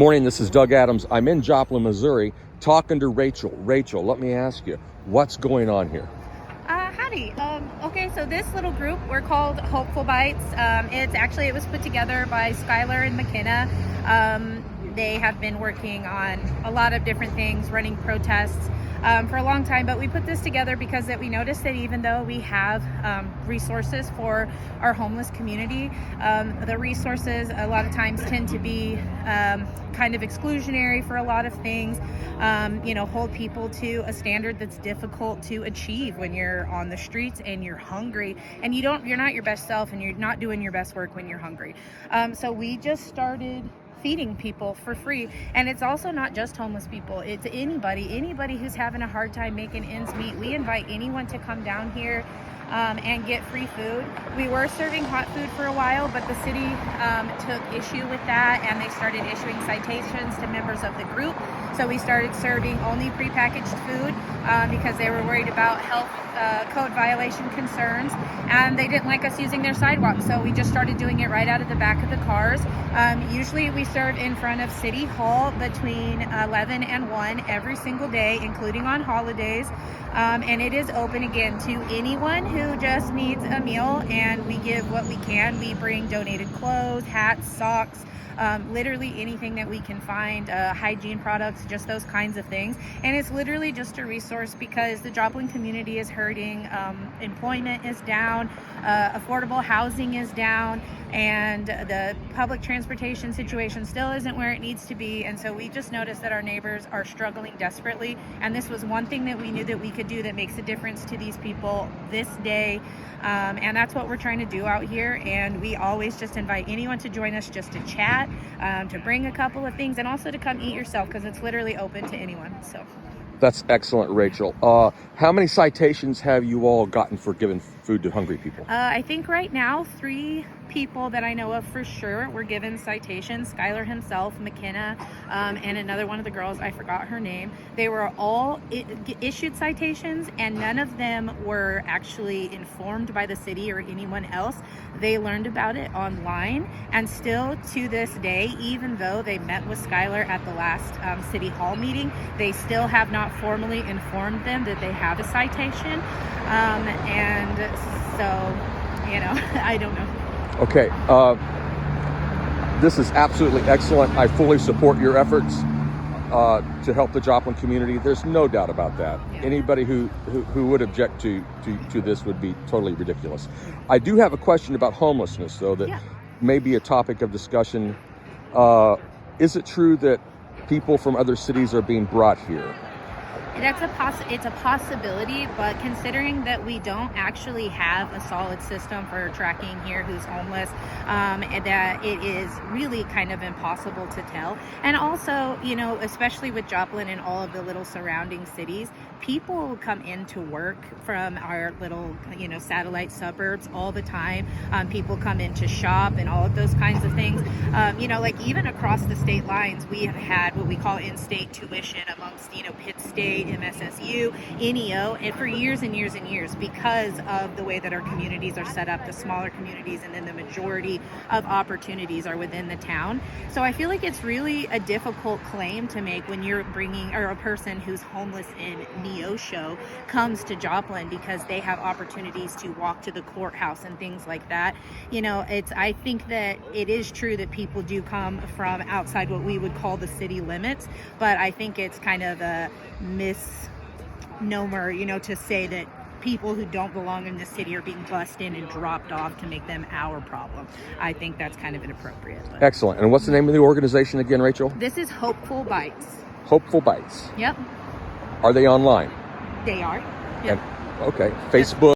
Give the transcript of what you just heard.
Morning, this is Doug Adams. I'm in Joplin, Missouri, talking to Rachel. Rachel, let me ask you, what's going on here? Howdy. Okay, so this little group, we're called Hopeful Bites. It was put together by Skylar and McKenna. They have been working on a lot of different things, running protests for a long time, but we put this together because that we noticed that even though we have resources for our homeless community, the resources a lot of times tend to be kind of exclusionary for a lot of things, hold people to a standard that's difficult to achieve when you're on the streets and you're hungry and you're not your best self and you're not doing your best work when you're hungry. So we just started feeding people for free, and it's also not just homeless people, it's anybody who's having a hard time making ends meet. We invite anyone to come down here and get free food. We were serving hot food for a while, but the city took issue with that and they started issuing citations to members of the group. So we started serving only prepackaged food because they were worried about health code violation concerns, and they didn't like us using their sidewalks. So we just started doing it right out of the back of the cars. Usually we serve in front of City Hall between 11 and 1 every single day, including on holidays. And it is open again to anyone who just needs a meal, and we give what we can. We bring donated clothes, hats, socks, literally anything that we can find, hygiene products, just those kinds of things. And it's literally just a resource because the Joplin community is hurting. Employment is down, affordable housing is down, and the public transportation situation still isn't where it needs to be. And so we just noticed that our neighbors are struggling desperately, and this was one thing that we knew that we could do that makes a difference to these people this day. And that's what we're trying to do out here. And we always just invite anyone to join us just to chat, to bring a couple of things, and also to come eat yourself because it's literally open to anyone. So That's excellent, Rachel. How many citations have you all gotten for giving food to hungry people? I think right now 3 people that I know of for sure were given citations. Skylar himself, McKenna, and another one of the girls, I forgot her name. They were all issued citations, and none of them were actually informed by the city or anyone else. They learned about it online, and still to this day, even though they met with Skylar at the last City Hall meeting, they still have not formally informed them that they have a citation. And so, I don't know. Okay, this is absolutely excellent. I fully support your efforts to help the Joplin community. There's no doubt about that. Yeah. Anybody who would object to this would be totally ridiculous. I do have a question about homelessness, though, that may be a topic of discussion. Is it true that people from other cities are being brought here? It's a possibility, but considering that we don't actually have a solid system for tracking here who's homeless, and that it is really kind of impossible to tell. And also, especially with Joplin and all of the little surrounding cities, people come into work from our little, satellite suburbs all the time. People come in to shop and all of those kinds of things. Like even across the state lines, we have had what we call in-state tuition amongst, Pitt State, MSSU, NEO, and for years and years and years, because of the way that our communities are set up, the smaller communities, and then the majority of opportunities are within the town. So I feel like it's really a difficult claim to make when you're a person who's homeless in Neosho comes to Joplin because they have opportunities to walk to the courthouse and things like that. I think that it is true that people do come from outside what we would call the city limits, but I think it's kind of a misnomer, to say that people who don't belong in the city are being bussed in and dropped off to make them our problem. I think that's kind of inappropriate. But. Excellent. And what's the name of the organization again, Rachel? This is Hopeful Bites. Hopeful Bites. Yep. Are they online? They are. Yep. Okay. Facebook.